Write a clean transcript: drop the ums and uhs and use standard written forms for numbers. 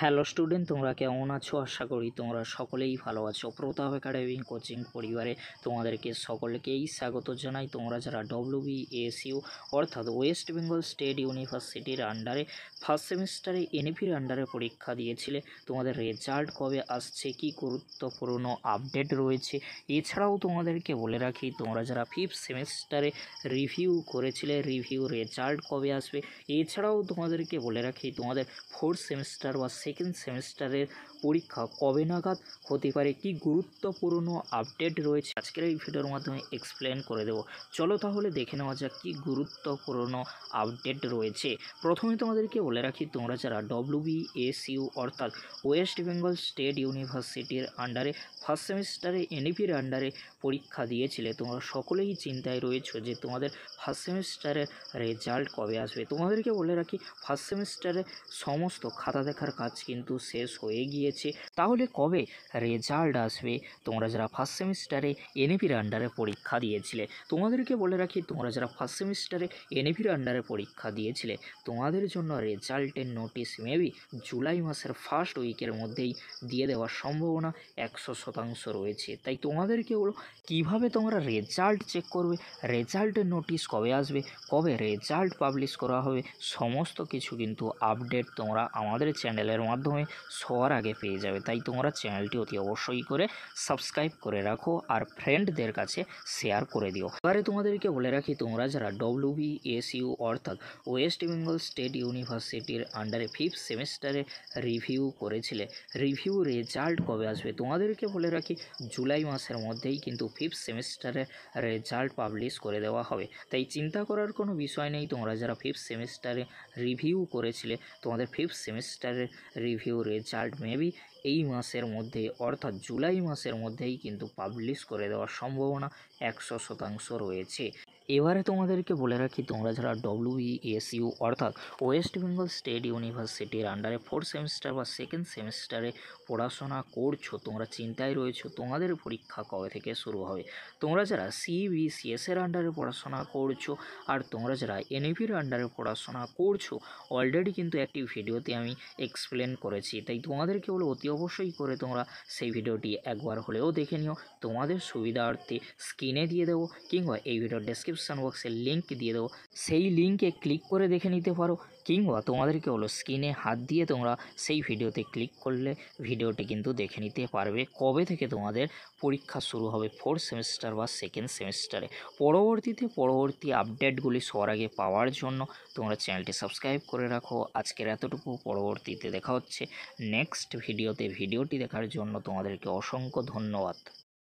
Hello student, তোমরা কেমন আছো? আশা করি তোমরা সকলেই ভালো আছো। প্রতাপ একাডেমি কোচিং পরিবারে তোমাদেরকে সকলকেই স্বাগত জানাই। তোমরা যারা WBSU অর্থাৎ ওয়েস্ট বেঙ্গল স্টেট ইউনিভার্সিটির আন্ডারে ফার্স্ট সেমিস্টারে এনইপির আন্ডারে পরীক্ষা দিয়েছিলে, তোমাদের রেজাল্ট কবে আসছে, কি গুরুত্বপূর্ণ আপডেট রয়েছে। এছাড়াও তোমাদেরকে বলে রাখি, তোমরা যারা ফিফথ সেমিস্টারে রিভিউ করেছিলে, রিভিউ রেজাল্ট কবে আসবে। এছাড়াও তোমাদেরকে বলে রাখি, তোমাদের ফোর্থ সেমিস্টার বা সেকেন্ড সেমিস্টারের পরীক্ষা কবে নাগাদ হতে পারে, কি গুরুত্বপূর্ণ আপডেট রয়েছে আজকের এই ভিডিওর মাধ্যমে এক্সপ্লেন করে দেব। চলো তাহলে দেখে নেওয়া যাক কি গুরুত্বপূর্ণ আপডেট রয়েছে। প্রথমে তোমাদেরকে বলে রাখি, তোমরা যারা WBSU অর্থাৎ ওয়েস্ট বেঙ্গল স্টেট ইউনিভার্সিটির আন্ডারে ফার্স্ট সেমিস্টারে এনইপির আন্ডারে পরীক্ষা দিয়েছিলে, তোমরা সকলেই চিন্তায় রয়েছো যে তোমাদের ফার্স্ট সেমিস্টারের রেজাল্ট কবে আসবে। তোমাদেরকে বলে রাখি, ফার্স্ট সেমিস্টারে সমস্ত খাতা দেখার কাজ কিন্তু শেষ হয়ে গিয়েছে। তাহলে কবে রেজাল্ট আসবে? তোমরা যারা ফার্স্ট সেমিস্টারে এনইপির আন্ডারে পরীক্ষা দিয়েছিলে, তোমাদেরকে বলে রাখি, তোমরা যারা ফার্স্ট সেমিস্টারে এনইপির আন্ডারে পরীক্ষা দিয়েছিলে, তোমাদের জন্য রেজাল্টের নোটিশ মেবি জুলাই মাসের ফার্স্ট উইকের মধ্যেই দিয়ে দেওয়ার সম্ভাবনা 100% রয়েছে। তাই তোমাদেরকে বলো, কীভাবে তোমরা রেজাল্ট চেক করবে, রেজাল্টের নোটিশ কবে আসবে, কবে রেজাল্ট পাবলিশ করা হবে, সমস্ত কিছু কিন্তু আপডেট তোমরা আমাদের চ্যানেলের মাধ্যমে সবার আগে পেয়ে যাবে। তাই তোমরা চ্যানেলটি অতি অবশ্যই করে সাবস্ক্রাইব করে রাখো আর ফ্রেন্ডদের কাছে শেয়ার করে দিও। এবারে তোমাদেরকে বলে রাখি, তোমরা যারা WBSU অর্থাৎ ওয়েস্ট বেঙ্গল স্টেট ইউনিভার্সিটির আন্ডারে ফিফথ সেমিস্টারে রিভিউ করেছিলে, রিভিউ রেজাল্ট কবে আসবে? তোমাদেরকে বলে রাখি, জুলাই মাসের মধ্যেই কিন্তু ফিফথ সেমিস্টারের রেজাল্ট পাবলিশ করে দেওয়া হবে। তাই চিন্তা করার কোনো বিষয় নেই। তোমরা যারা ফিফথ সেমিস্টারে রিভিউ করেছিলে, তোমাদের ফিফথ সেমিস্টারের রিভিউ রেজাল্ট মেবি এই মাসের মধ্যে অর্থাৎ জুলাই মাসের মধ্যেই কিন্তু পাবলিশ করে দেওয়ার সম্ভাবনা 100% রয়েছে। এবারে তোমাদেরকে বলে রাখি, তোমরা যারা WBSU অর্থাৎ ওয়েস্ট বেঙ্গল স্টেট ইউনিভার্সিটির আন্ডারে ফোর্থ সেমিস্টার বা সেকেন্ড সেমিস্টারে পড়াশোনা করছো, তোমরা চিন্তায় রয়েছো তোমাদের পরীক্ষা কবে থেকে শুরু হবে। তোমরা যারা CBCSের আন্ডারে পড়াশোনা করছো আর তোমরা যারা এনইপির আন্ডারে পড়াশোনা করছো, অলরেডি কিন্তু একটি ভিডিওতে আমি এক্সপ্লেন করেছি। তাই তোমাদেরকে বলে অতি অবশ্যই করে তোমরা সেই ভিডিওটি একবার হলেও দেখে নিও। তোমাদের সুবিধার্থে স্ক্রিনে দিয়ে দেবো কিংবা এই ভিডিওর ডেসক্রিপশন বক্সে লিঙ্ক দিয়ে দেবো, সেই লিঙ্কে ক্লিক করে দেখে নিতে পারো। কিংবা তোমাদেরকে হলো স্ক্রিনে হাত দিয়ে তোমরা সেই ভিডিওতে ক্লিক করলে ভিডিওটি কিন্তু দেখে নিতে পারবে কবে থেকে তোমাদের পরীক্ষা শুরু হবে ফোর্থ সেমিস্টার বা সেকেন্ড সেমিস্টারে। পরবর্তী আপডেটগুলি সবার আগে পাওয়ার জন্য তোমরা চ্যানেলটি সাবস্ক্রাইব করে রাখো। আজকের এতটুকু, পরবর্তীতে দেখা হচ্ছে নেক্সট ভিডিওতে। ভিডিওটি দেখার জন্য তোমাদেরকে অসংখ্য ধন্যবাদ।